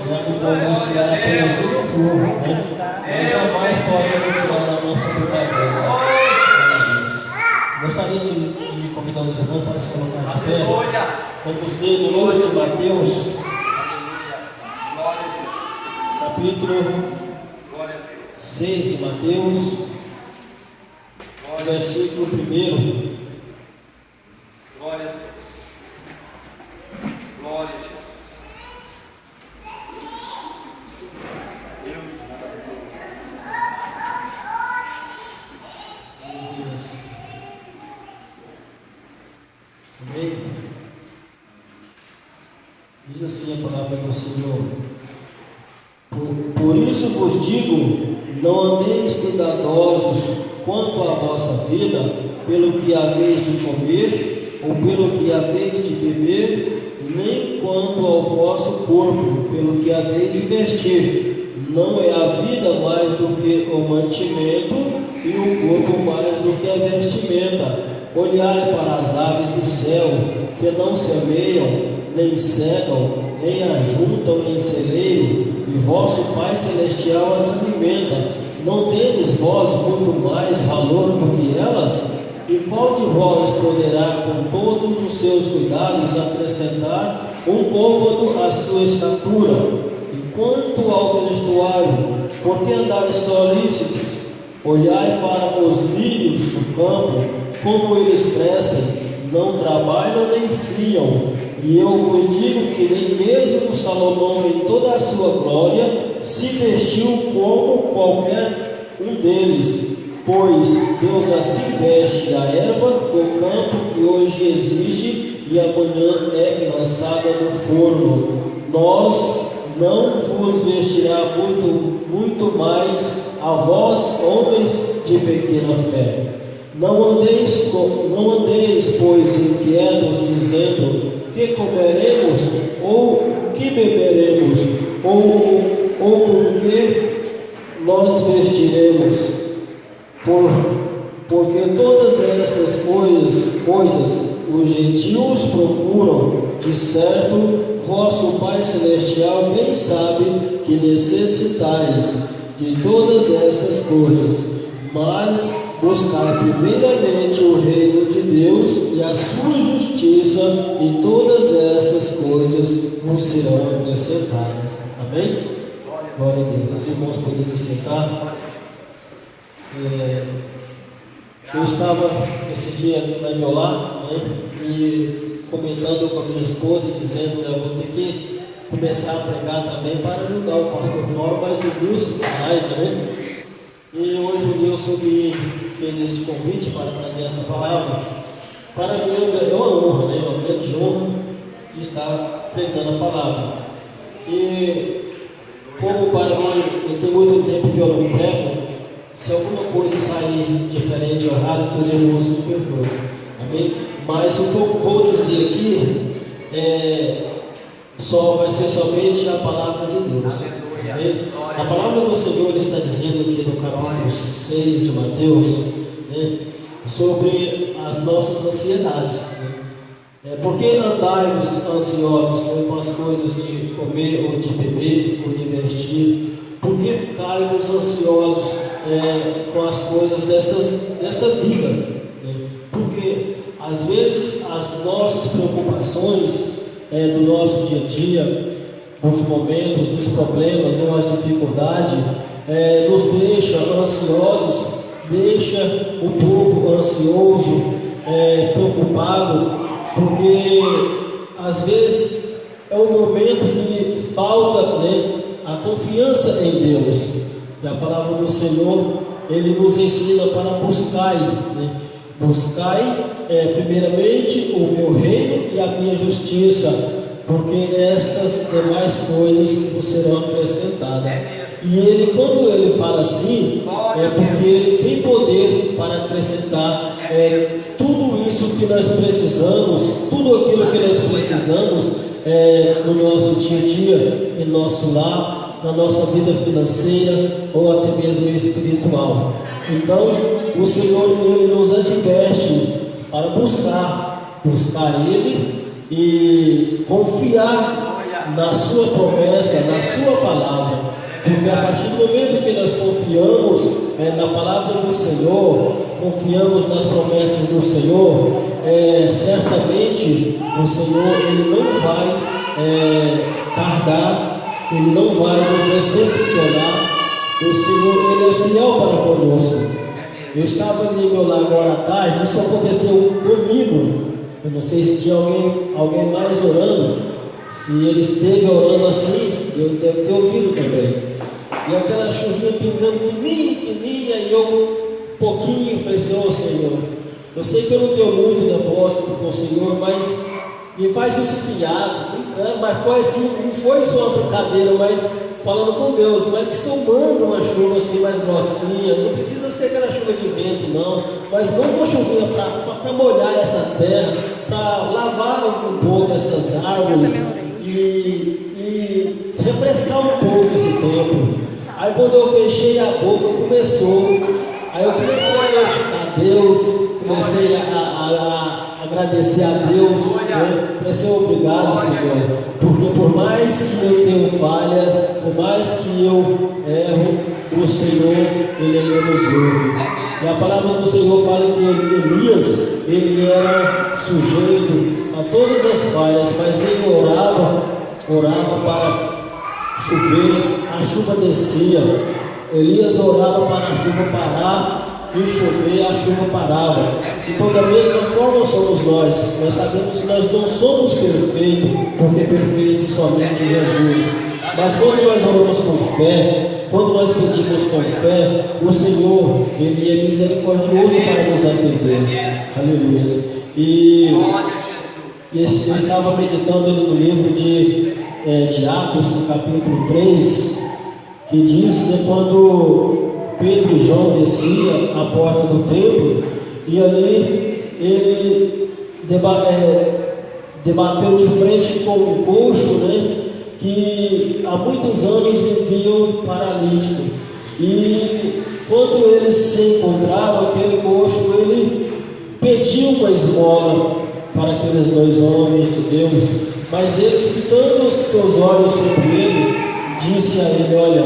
já que podemos tirar apenas um flor, né? Mas jamais podemos tirar a nossa verdadeira. Gostaria de convidar os irmãos para se colocar de pé. Vamos ler no livro de Mateus, capítulo 6 de Mateus, versículo 1. Glória a Deus. Glória a Jesus. Amém? Diz assim a palavra do Senhor: por isso vos digo, não andeis cuidadosos quanto à vossa vida, pelo que haveis de comer, ou pelo que haveis de beber, nem quanto ao vosso corpo, pelo que haveis de vestir. Não é a vida mais do que o mantimento, e o corpo mais do que a vestimenta. Olhai para as aves do céu, que não semeiam, nem cegam, nem ajuntam em celeiro, e vosso Pai Celestial as alimenta. Não tendes vós muito mais valor do que elas? E qual de vós poderá, com todos os seus cuidados, acrescentar um côvado à sua estatura? E quanto ao vestuário, por que andais solícitos? Olhai para os lírios do campo, como eles crescem, não trabalham nem friam. E eu vos digo que nem mesmo Salomão, em toda a sua glória, se vestiu como qualquer um deles. Pois Deus assim veste a erva do campo que hoje existe e amanhã é lançada no forno. Nós não vos vestirá muito mais a vós, homens de pequena fé. Não andeis, pois, inquietos, dizendo: que comeremos, ou que beberemos, ou com que nós vestiremos? Porque todas estas coisas os gentios procuram. De certo, vosso Pai Celestial bem sabe que necessitais de todas estas coisas. Mas buscar primeiramente o reino de Deus e a sua justiça, e todas essas coisas vos serão acrescentadas. Amém? Glória a Deus. Os irmãos podem se sentar. Eu estava esse dia no meu lar, né, e comentando com a minha esposa, dizendo: eu vou ter que começar a pregar também para ajudar o pastor Mauro, mas o Nilson saiba, né? E hoje o Nilson me fez este convite para trazer esta palavra. Para mim é uma honra, né? Uma grande honra de estar pregando a palavra. E como para mim, eu tenho muito tempo que eu não prego, se alguma coisa sair diferente ou errada, que os irmãos me perdoem. Amém? Mas o que eu vou dizer aqui vai ser somente a palavra de Deus. Amém? A palavra do Senhor está dizendo aqui no capítulo 6 de Mateus, né, sobre as nossas ansiedades. Né? Por que andai-vos ansiosos, né, com as coisas de comer, ou de beber, ou de vestir? Por que ficai-vos ansiosos com as coisas desta vida? Né? Porque às vezes as nossas preocupações do nosso dia a dia, dos momentos, dos problemas ou as dificuldades, nos deixa ansiosos, deixa o povo ansioso, preocupado, porque às vezes é um momento que falta, né, a confiança em Deus. E a palavra do Senhor, Ele nos ensina para buscar, né? Buscai primeiramente o meu reino e a minha justiça, porque estas demais coisas vos serão acrescentadas. E Ele, quando Ele fala assim, é porque Ele tem poder para acrescentar tudo isso que nós precisamos, tudo aquilo que nós precisamos no nosso dia a dia, em nosso lar, na nossa vida financeira ou até mesmo espiritual. Então, o Senhor, Ele nos adverte para buscar Ele e confiar na sua promessa, na sua palavra, porque a partir do momento que nós confiamos na palavra do Senhor, confiamos nas promessas do Senhor, certamente o Senhor ele não vai tardar, ele não vai nos decepcionar. O Senhor ele é fiel para conosco. Eu estava ali meu lá agora à tarde, isso aconteceu comigo. Eu não sei se tinha alguém mais orando. Se ele esteve orando assim, Deus deve ter ouvido também. E aquela chuvinha pingando fininha, e eu pouquinho falei assim: ô Senhor, eu sei que eu não tenho muito depósito com o Senhor, mas me faz isso fiado, brincando. Mas foi assim, não foi só uma brincadeira, mas falando com Deus, mas que o Senhor manda uma chuva assim mais grossinha, não precisa ser aquela chuva de vento não, mas manda uma chuvinha para molhar essa terra, para lavar um pouco essas árvores e refrescar um pouco esse tempo. Aí quando eu fechei a boca, aí eu comecei a orar a Deus, comecei a agradecer a Deus, né? Senhor, obrigado, Senhor, porque por mais que eu tenha falhas, por mais que eu erro, o Senhor, Ele ainda nos ouve. E a palavra do Senhor fala que Elias, ele era sujeito a todas as falhas, mas ele orava para chover, a chuva descia. Elias orava para a chuva parar, e chover, a chuva parava. Então da mesma forma somos nós. Nós sabemos que nós não somos perfeitos, porque perfeito somente Jesus. Mas quando nós oramos com fé, quando nós pedimos com fé, o Senhor, Ele é misericordioso para nos atender. Aleluia. E eu estava meditando no livro de Atos, no capítulo 3, que diz que quando Pedro e João desciam à porta do templo, e ali ele debateu de frente com um coxo, né, que há muitos anos vivia paralítico. E quando eles se encontraram, aquele coxo, ele pediu uma esmola para aqueles dois homens de Deus, mas eles, fitando os teus olhos sobre ele, disse a ele: olha,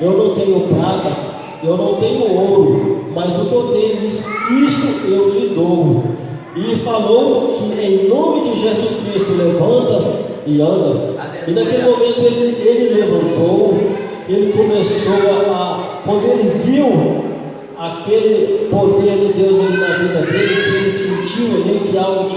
eu não tenho prata, eu não tenho ouro, mas o que eu tenho, isto eu lhe dou. E falou que em nome de Jesus Cristo levanta e anda. E naquele momento ele levantou, ele começou quando ele viu aquele poder de Deus ali na vida dele, que ele sentiu ali que Deus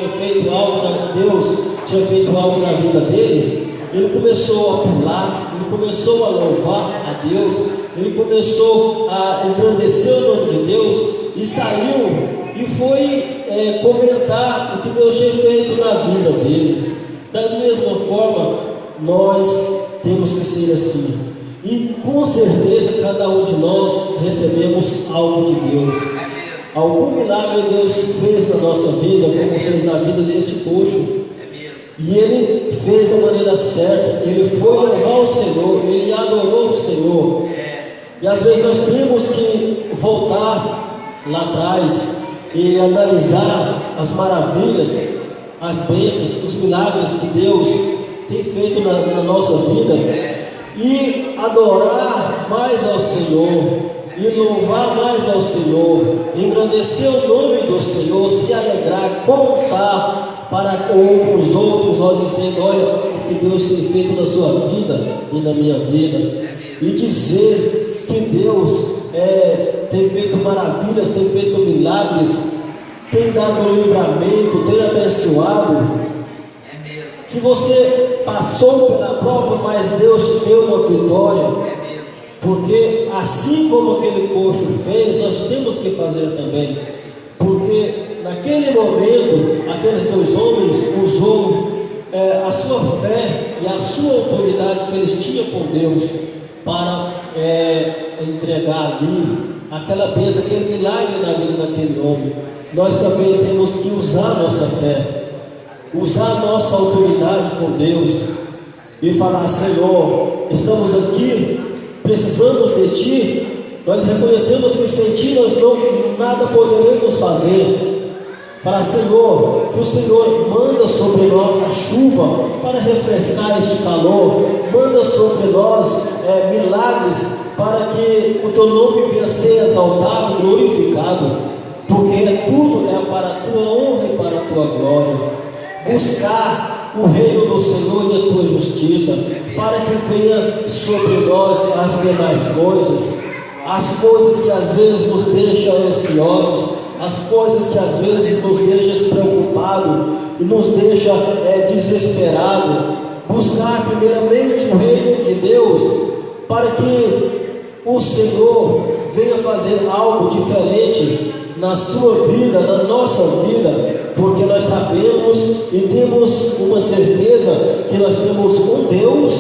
tinha feito algo na vida dele, ele começou a pular, ele começou a louvar a Deus, ele começou a engrandecer o nome de Deus, e saiu e foi comentar o que Deus tinha feito na vida dele. Da mesma forma, nós temos que ser assim, e com certeza cada um de nós recebemos algo de Deus. Algum milagre Deus fez na nossa vida, como fez na vida deste coxo. E ele fez da maneira certa, ele foi louvar o Senhor, ele adorou o Senhor. E às vezes nós temos que voltar lá atrás e analisar as maravilhas, as bênçãos, os milagres que Deus tem feito na nossa vida, e adorar mais ao Senhor, e louvar mais ao Senhor, engrandecer o nome do Senhor, se alegrar, contar para os outros, dizendo: olha o que Deus tem feito na sua vida e na minha vida, e dizer que Deus tem feito maravilhas, tem feito milagres, tem dado livramento, tem abençoado, que você passou pela prova, mas Deus te deu uma vitória, porque assim como aquele coxo fez, nós temos que fazer também, porque naquele momento, aqueles dois homens usou a sua fé e a sua autoridade que eles tinham com Deus para entregar ali aquela bênção, aquele milagre na vida daquele homem. Nós também temos que usar a nossa fé, usar a nossa autoridade com Deus e falar: Senhor, estamos aqui, precisamos de Ti, nós reconhecemos que sem Ti nós nada poderemos fazer. Falar: Senhor, que o Senhor manda sobre nós a chuva para refrescar este calor, manda sobre nós milagres para que o teu nome venha a ser exaltado e glorificado, porque tudo é para a tua honra e para a tua glória. Buscar o reino do Senhor e a tua justiça, para que venha sobre nós as demais coisas, as coisas que às vezes nos deixam ansiosos, as coisas que às vezes nos deixam preocupados e nos deixam desesperados. Buscar primeiramente o reino de Deus, para que o Senhor venha fazer algo diferente na sua vida, na nossa vida, porque nós sabemos e temos uma certeza que nós temos um Deus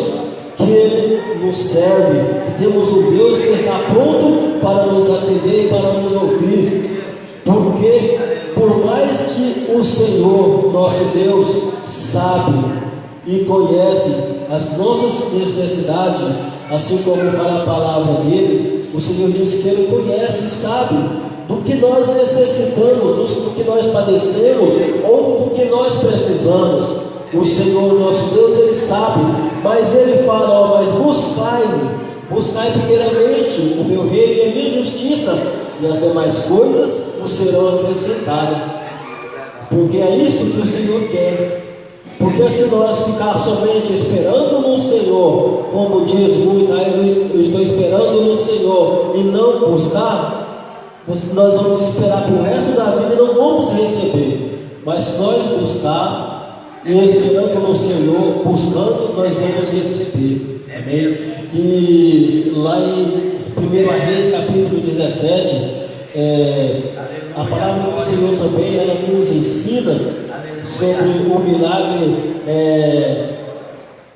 que Ele nos serve, que temos um Deus que está pronto para nos atender e para nos ouvir. Porque por mais que o Senhor, nosso Deus, sabe e conhece as nossas necessidades, assim como fala a palavra dele, o Senhor disse que Ele conhece e sabe do que nós necessitamos, do que nós padecemos ou do que nós precisamos. O Senhor, nosso Deus, Ele sabe, mas Ele fala: mas buscai primeiramente o meu reino e a minha justiça, e as demais coisas vos serão acrescentadas. Porque é isto que o Senhor quer. Porque se nós ficar somente esperando no Senhor, como diz muito, eu estou esperando no Senhor, e não buscar, nós vamos esperar para o resto da vida e não vamos receber. Mas se nós buscar e esperando no Senhor, buscando, nós vamos receber. Amém? E lá em 1 Reis capítulo 17, a palavra do Senhor também ela nos ensina sobre o milagre,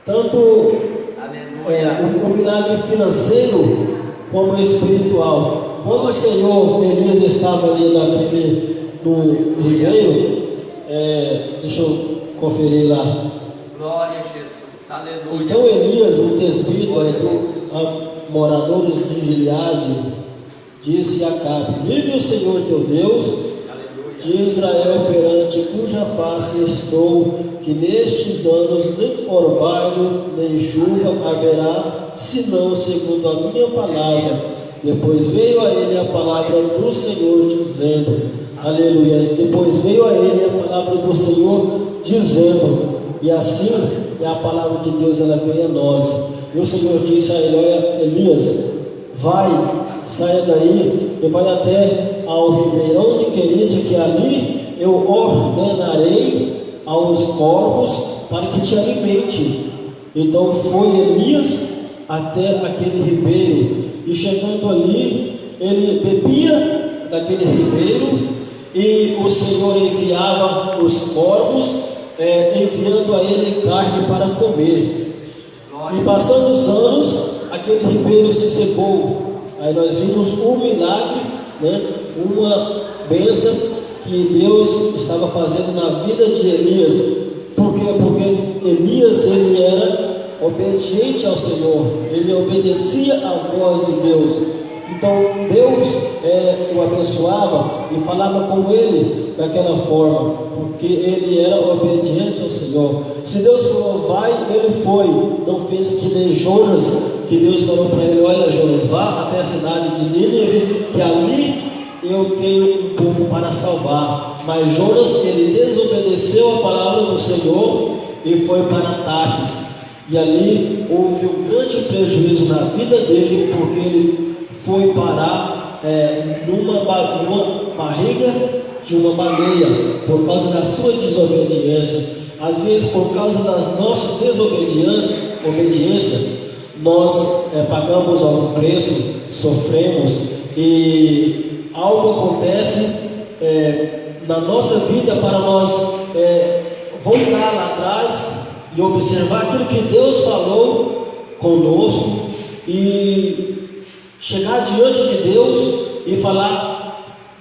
tanto o milagre financeiro como espiritual. Quando o Senhor Elias estava ali no ribeiro, deixa eu conferir lá. Glória a Jesus, aleluia. Então Elias, o tesbita moradores de Gileade, disse a Acabe: vive o Senhor teu Deus de Israel, perante cuja face estou, que nestes anos nem orvalho nem chuva haverá, senão segundo a minha palavra. Depois veio a ele a palavra do Senhor dizendo, aleluia, depois veio a ele a palavra do Senhor dizendo, e assim é a palavra de Deus, ela veio a nós. E o Senhor disse a Elias: vai, saia daí e vai até ao ribeirão de Querite, que ali eu ordenarei aos corvos para que te alimente. Então foi Elias até aquele ribeiro, e chegando ali, ele bebia daquele ribeiro, e o Senhor enviava os corvos, enviando a ele carne para comer. E passando os anos, aquele ribeiro se secou. Aí nós vimos um milagre, uma bênção que Deus estava fazendo na vida de Elias. Por quê? Porque Elias, ele era obediente ao Senhor, ele obedecia à voz de Deus. Então Deus o abençoava e falava com ele daquela forma, porque ele era obediente ao Senhor. Se Deus falou vai, ele foi. Não fez que nem Jonas, que Deus falou para ele: olha Jonas, vá até a cidade de Nínive, que ali eu tenho um povo para salvar. Mas Jonas, ele desobedeceu a palavra do Senhor e foi para Tarsis, e ali houve um grande prejuízo na vida dele, porque ele foi parar numa barriga de uma baleia, por causa da sua desobediência. Às vezes, por causa das nossas obediência, nós pagamos algum preço, sofremos, e algo acontece na nossa vida para nós voltar lá atrás e observar aquilo que Deus falou conosco e chegar diante de Deus e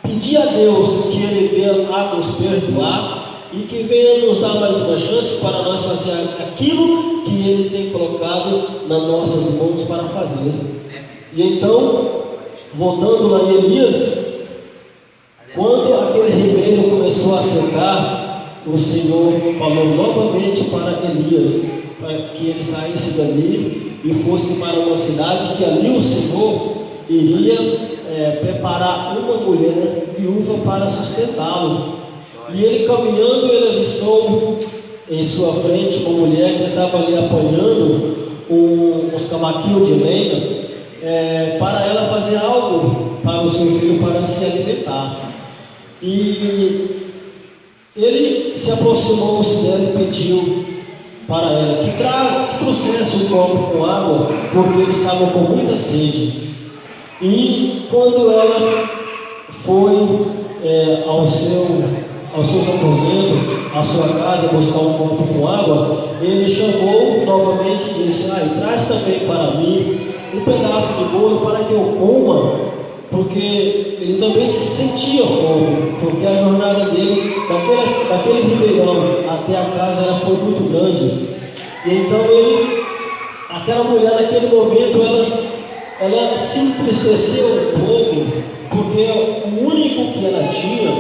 pedir a Deus que Ele venha a nos perdoar e que venha nos dar mais uma chance para nós fazer aquilo que Ele tem colocado nas nossas mãos para fazer. E então, voltando lá em Elias, quando aquele ribeiro oliveira começou a secar, o Senhor falou novamente para Elias, para que ele saísse dali e fosse para uma cidade, que ali o Senhor iria preparar uma mulher viúva para sustentá-lo. E ele caminhando, ele avistou em sua frente uma mulher que estava ali apanhando uns cavaquinhos de lenha, para ela fazer algo para o seu filho, para se alimentar. E ele se aproximou-se dela e pediu para ela que trouxesse um copo com água, porque eles estavam com muita sede. E quando ela foi aos seus aposentos, à sua casa, buscar um copo com água, ele chamou novamente e disse: traz também para mim um pedaço de bolo para que eu coma, porque ele também se sentia fome, porque a jornada dele, daquele ribeirão até a casa, foi muito grande. E então aquela mulher naquele momento, ela se entristeceu um pouco, porque o único que ela tinha,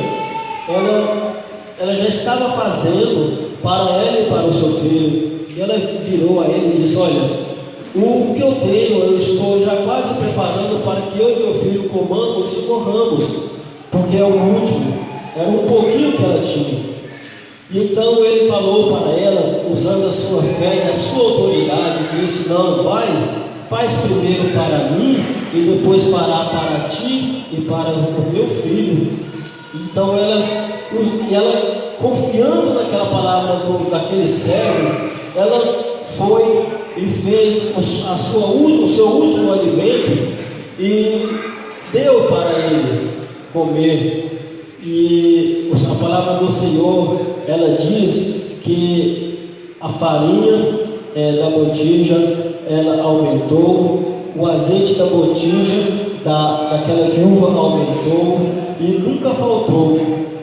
ela já estava fazendo para ela e para o seu filho. E ela virou a ele e disse: olha, o que eu tenho, eu estou já quase preparando para que eu e meu filho comamos e morramos, porque é o último, era um pouquinho que ela tinha. Então ele falou para ela, usando a sua fé e a sua autoridade, disse: não, faz primeiro para mim e depois fará para ti e para o teu filho. Então ela confiando naquela palavra daquele servo, ela foi e fez o seu último alimento e deu para ele comer. E a palavra do Senhor, ela diz que a farinha da botija, ela aumentou, o azeite da botija daquela viúva aumentou e nunca faltou,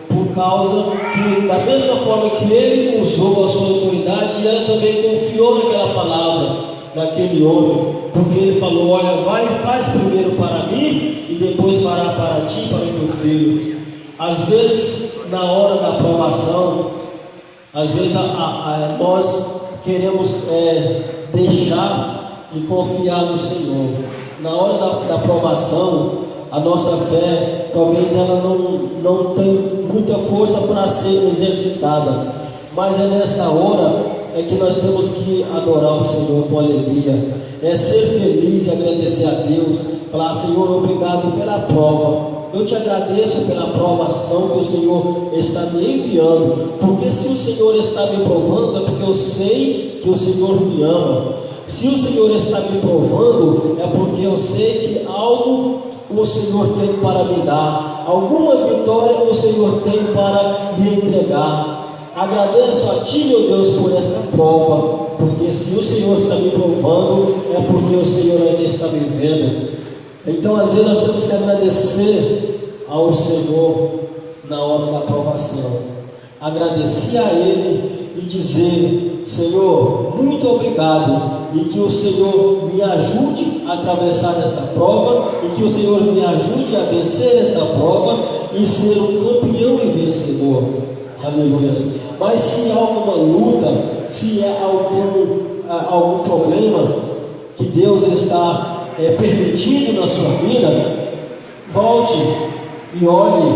por causa que, da mesma forma que ele usou a sua autoridade, ela também confiou naquela palavra daquele homem, porque ele falou: olha, faz primeiro para mim e depois fará para ti e para o teu filho. Às vezes, na hora da provação, às vezes nós queremos deixar de confiar no Senhor. Na hora da provação, a nossa fé, talvez ela não tenha muita força para ser exercitada, mas é nesta hora que nós temos que adorar o Senhor com alegria, ser feliz e agradecer a Deus, falar: Senhor, obrigado pela prova, eu te agradeço pela provação que o Senhor está me enviando, porque se o Senhor está me provando, é porque eu sei que o Senhor me ama. Se o Senhor está me provando, é porque eu sei que algo o Senhor tem para me dar, alguma vitória o Senhor tem para me entregar. Agradeço a Ti, meu Deus, por esta prova, porque se o Senhor está me provando, é porque o Senhor ainda está me vendo. Então, às vezes, nós temos que agradecer ao Senhor na hora da provação, agradecer a Ele e dizer: Senhor, muito obrigado, e que o Senhor me ajude a atravessar esta prova, e que o Senhor me ajude a vencer esta prova e ser um campeão e vencedor. Aleluia. Mas se há alguma luta, se há algum problema que Deus está permitindo na sua vida, volte e olhe